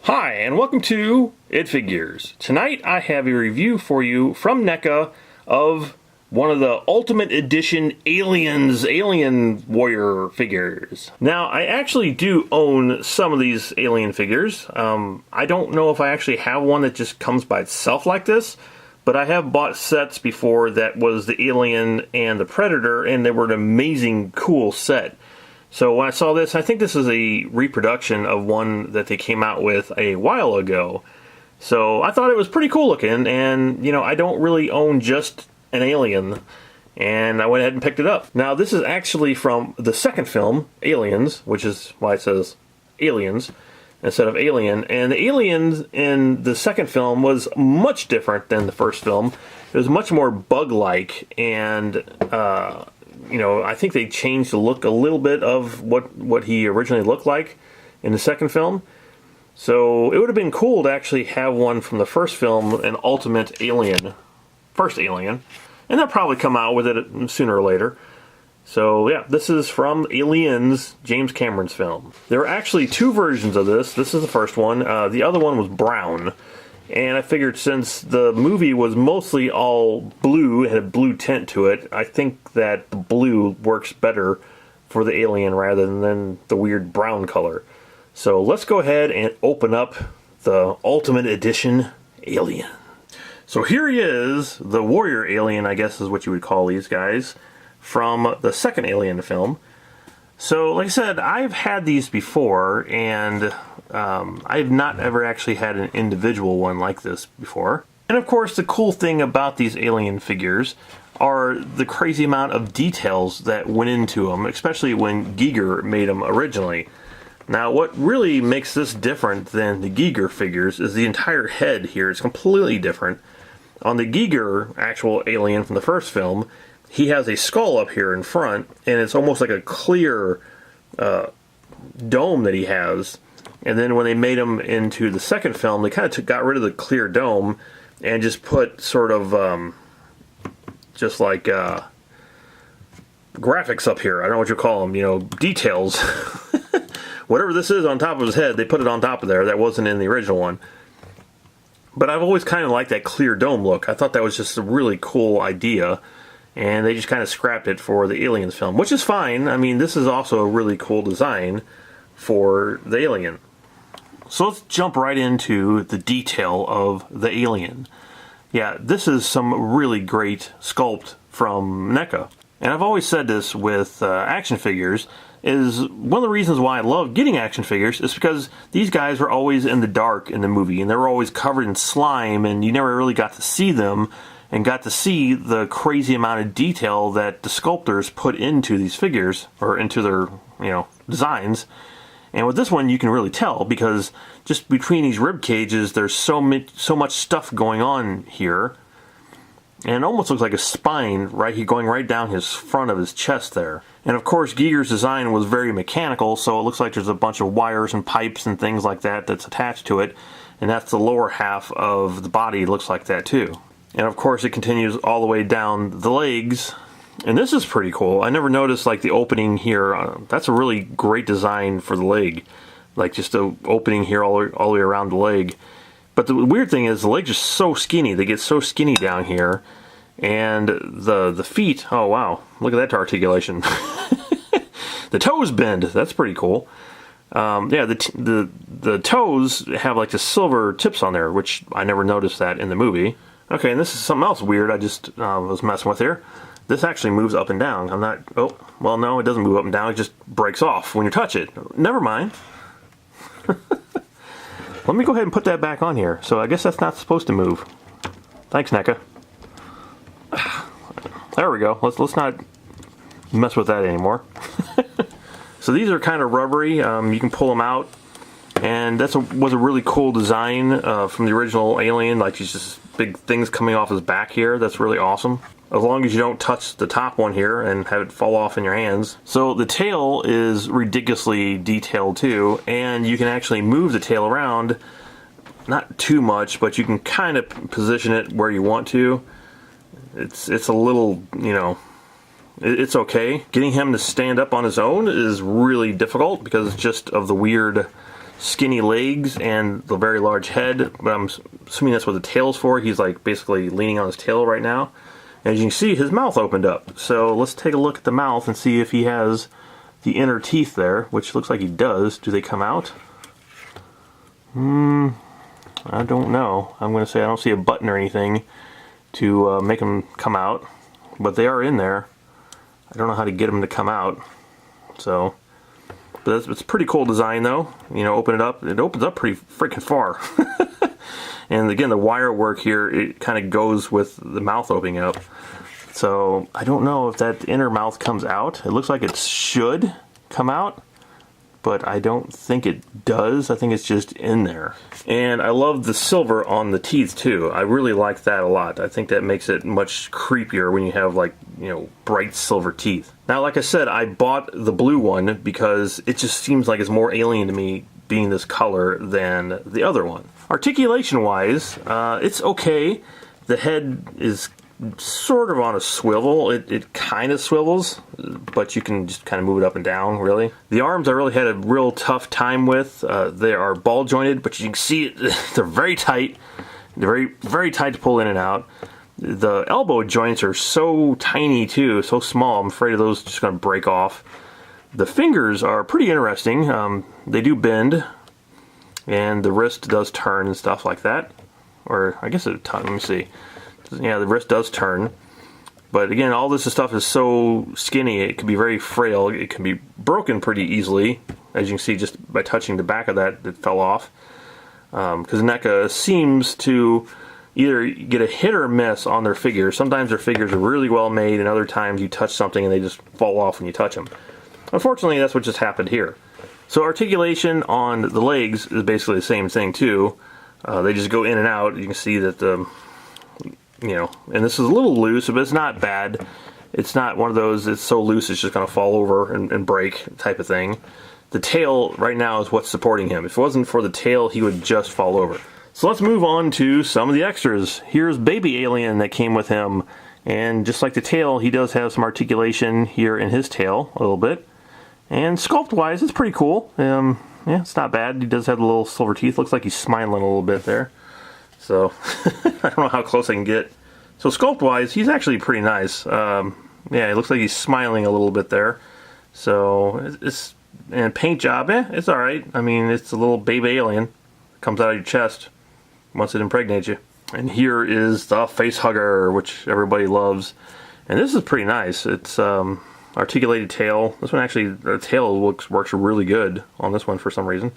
Hi, and welcome to It Figures. Tonight I have a review for you from Neca of one of the Ultimate Edition Alien Warrior figures. Now, I actually do own some of these Alien figures. I don't know if I actually have one that just comes by itself like this, but I have bought sets before that was the Alien and the Predator, and they were an amazing, cool set. So when I saw this, I think this is a reproduction of one that they came out with a while ago. So I thought it was pretty cool looking, and you know, I don't really own just an Alien, and I went ahead and picked it up. Now this is actually from the second film, Aliens, which is why it says Aliens instead of Alien, and the Aliens in the second film was much different than the first film. It was much more bug-like, and you know, I think they changed the look a little bit of what he originally looked like in the second film. So it would have been cool to actually have one from the first film, an Ultimate Alien, first Alien, and they'll probably come out with it sooner or later. So yeah, this is from Aliens, James Cameron's film. There are actually two versions of this. This is the first one. The other one was brown. And I figured since the movie was mostly all blue, it had a blue tint to it, I think that the blue works better for the Alien rather than the weird brown color. So let's go ahead and open up the Ultimate Edition Alien. So here he is, the Warrior Alien, I guess is what you would call these guys, from the second Alien film. So like I said, I've had these before, and I've not ever actually had an individual one like this before. And of course, the cool thing about these Alien figures are the crazy amount of details that went into them, especially when Giger made them originally. Now, what really makes this different than the Giger figures is the entire head here is completely different. On the Giger actual Alien from the first film, he has a skull up here in front, and it's almost like a clear dome that he has. And then when they made him into the second film, they kind of got rid of the clear dome and just put sort of just like graphics up here. I don't know what you call them, you know, details. Whatever this is on top of his head, they put it on top of there. That wasn't in the original one. But I've always kind of liked that clear dome look. I thought that was just a really cool idea. And they just kind of scrapped it for the Aliens film, which is fine. I mean, this is also a really cool design for the Alien. So let's jump right into the detail of the Alien. Yeah, this is some really great sculpt from Neca. And I've always said this with action figures, is one of the reasons why I love getting action figures is because these guys were always in the dark in the movie, and they were always covered in slime, and you never really got to see them, and got to see the crazy amount of detail that the sculptors put into these figures, or into their, you know, designs. And with this one, you can really tell, because just between these rib cages, there's so much stuff going on here. And it almost looks like a spine right here going right down his front of his chest there. And of course, Giger's design was very mechanical, so it looks like there's a bunch of wires and pipes and things like that that's attached to it. And that's the lower half of the body, looks like that too. And of course, it continues all the way down the legs. And this is pretty cool. I never noticed like the opening here. That's a really great design for the leg. Like just the opening here all the way around the leg. But the weird thing is the legs are so skinny. They get so skinny down here. And the feet, oh wow, look at that articulation. The toes bend. That's pretty cool. Yeah, the toes have like the silver tips on there, which I never noticed that in the movie. Okay, and this is something else weird I just was messing with here. This actually moves up and down. I'm not, oh, well no, it doesn't move up and down, it just breaks off when you touch it. Never mind. Let me go ahead and put that back on here. So I guess that's not supposed to move. Thanks, Neca. There we go. Let's not mess with that anymore. So these are kind of rubbery. You can pull them out. And that was a really cool design from the original Alien. Like these just big things coming off his back here. That's really awesome. As long as you don't touch the top one here and have it fall off in your hands. So the tail is ridiculously detailed too, and you can actually move the tail around, not too much, but you can kind of position it where you want to. It's a little, you know, it's okay. Getting him to stand up on his own is really difficult because it's just of the weird skinny legs and the very large head, but I'm assuming that's what the tail's for. He's like basically leaning on his tail right now. And as you can see, his mouth opened up. So let's take a look at the mouth and see if he has the inner teeth there, which looks like he does. Do they come out? I don't know. I'm going to say I don't see a button or anything to make them come out, but they are in there. I don't know how to get them to come out. So, but it's a pretty cool design though. You know, open it up. It opens up pretty freaking far. And again, the wire work here, it kind of goes with the mouth opening up. So I don't know if that inner mouth comes out. It looks like it should come out, but I don't think it does. I think it's just in there. And I love the silver on the teeth too. I really like that a lot. I think that makes it much creepier when you have, like, you know, bright silver teeth. Now, like I said, I bought the blue one because it just seems like it's more alien to me being this color than the other one. Articulation wise, it's okay. The head is sort of on a swivel. It kind of swivels, but you can just kind of move it up and down, really. The arms I really had a real tough time with. They are ball jointed, but you can see it, they're very tight. They're very, very tight to pull in and out. The elbow joints are so tiny too, so small. I'm afraid of those just going to break off. The fingers are pretty interesting. They do bend, and the wrist does turn and stuff like that. Or I guess let me see. Yeah, the wrist does turn. But again, all this stuff is so skinny, it can be very frail. It can be broken pretty easily. As you can see, just by touching the back of that, it fell off. Because Neca seems to either get a hit or miss on their figures. Sometimes their figures are really well made, and other times you touch something and they just fall off when you touch them. Unfortunately, that's what just happened here. So articulation on the legs is basically the same thing too. They just go in and out. You can see that you know, and this is a little loose, but it's not bad. It's not one of those, it's so loose it's just going to fall over and break type of thing. The tail right now is what's supporting him. If it wasn't for the tail, he would just fall over. So let's move on to some of the extras. Here's Baby Alien that came with him. And just like the tail, he does have some articulation here in his tail a little bit. And sculpt-wise, it's pretty cool. Yeah, it's not bad. He does have the little silver teeth. Looks like he's smiling a little bit there. So, I don't know how close I can get. So sculpt-wise, he's actually pretty nice. Yeah, it looks like he's smiling a little bit there. So, and paint job, it's alright. I mean, it's a little baby alien. It comes out of your chest once it impregnates you. And here is the face hugger, which everybody loves. And this is pretty nice. It's articulated tail. This one actually, the tail works really good on this one for some reason.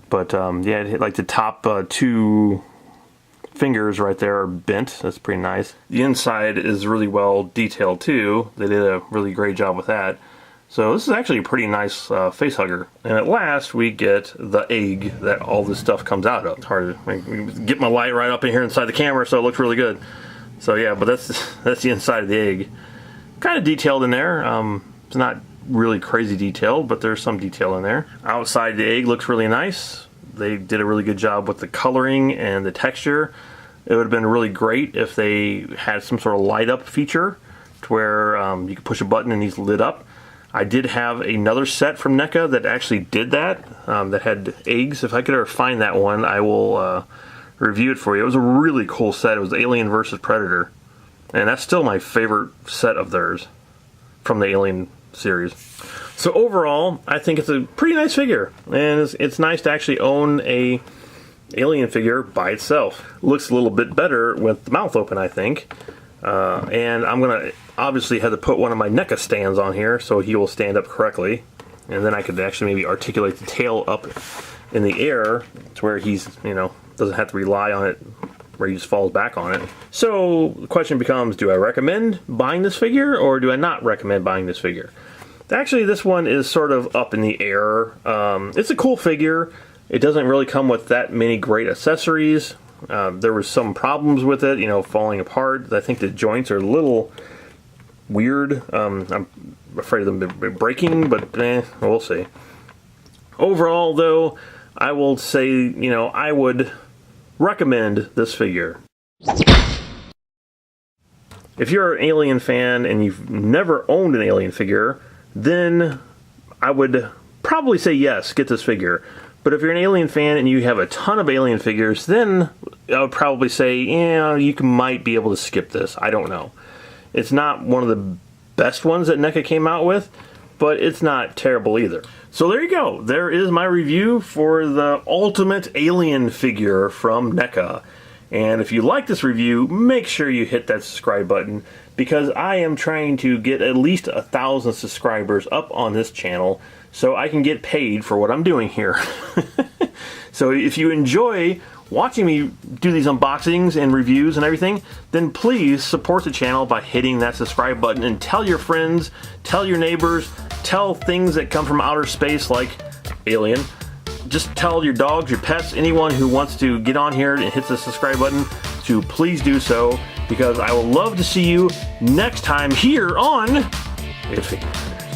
But yeah, like the top two fingers right there are bent. That's pretty nice. The inside is really well detailed too. They did a really great job with that. So this is actually a pretty nice face hugger. And at last we get the egg that all this stuff comes out of. It's hard to get my light right up in here inside the camera so it looks really good. So yeah, but that's the inside of the egg. Kind of detailed in there. It's not really crazy detailed, but there's some detail in there. Outside the egg looks really nice. They did a really good job with the coloring and the texture. It would have been really great if they had some sort of light up feature to where you could push a button and these lit up. I did have another set from Neca that actually did that, that had eggs. If I could ever find that one, I will review it for you. It was a really cool set. It was Alien vs. Predator. And that's still my favorite set of theirs from the Alien series. So overall, I think it's a pretty nice figure. And it's nice to actually own a Alien figure by itself. Looks a little bit better with the mouth open, I think. And I'm going to obviously have to put one of my Neca stands on here so he will stand up correctly. And then I could actually maybe articulate the tail up in the air to where he's, you know, doesn't have to rely on it where he just falls back on it. So the question becomes, do I recommend buying this figure or do I not recommend buying this figure? Actually, this one is sort of up in the air. It's a cool figure. It doesn't really come with that many great accessories. There was some problems with it, you know, falling apart. I think the joints are a little weird. I'm afraid of them breaking, but we'll see. Overall, though, I will say, you know, I would recommend this figure. If you're an Alien fan and you've never owned an Alien figure, then I would probably say yes, get this figure. But if you're an Alien fan and you have a ton of Alien figures, then I would probably say, yeah, you might be able to skip this. I don't know. It's not one of the best ones that NECA came out with, but it's not terrible either. So there you go. There is my review for the Ultimate Alien figure from NECA. And if you like this review, make sure you hit that subscribe button, because I am trying to get at least 1,000 subscribers up on this channel so I can get paid for what I'm doing here. So if you enjoy watching me do these unboxings and reviews and everything, then please support the channel by hitting that subscribe button, and tell your friends, tell your neighbors, tell things that come from outer space like Alien. Just tell your dogs, your pets, anyone who wants to get on here and hit the subscribe button to please do so, because I would love to see you next time here on It Figures.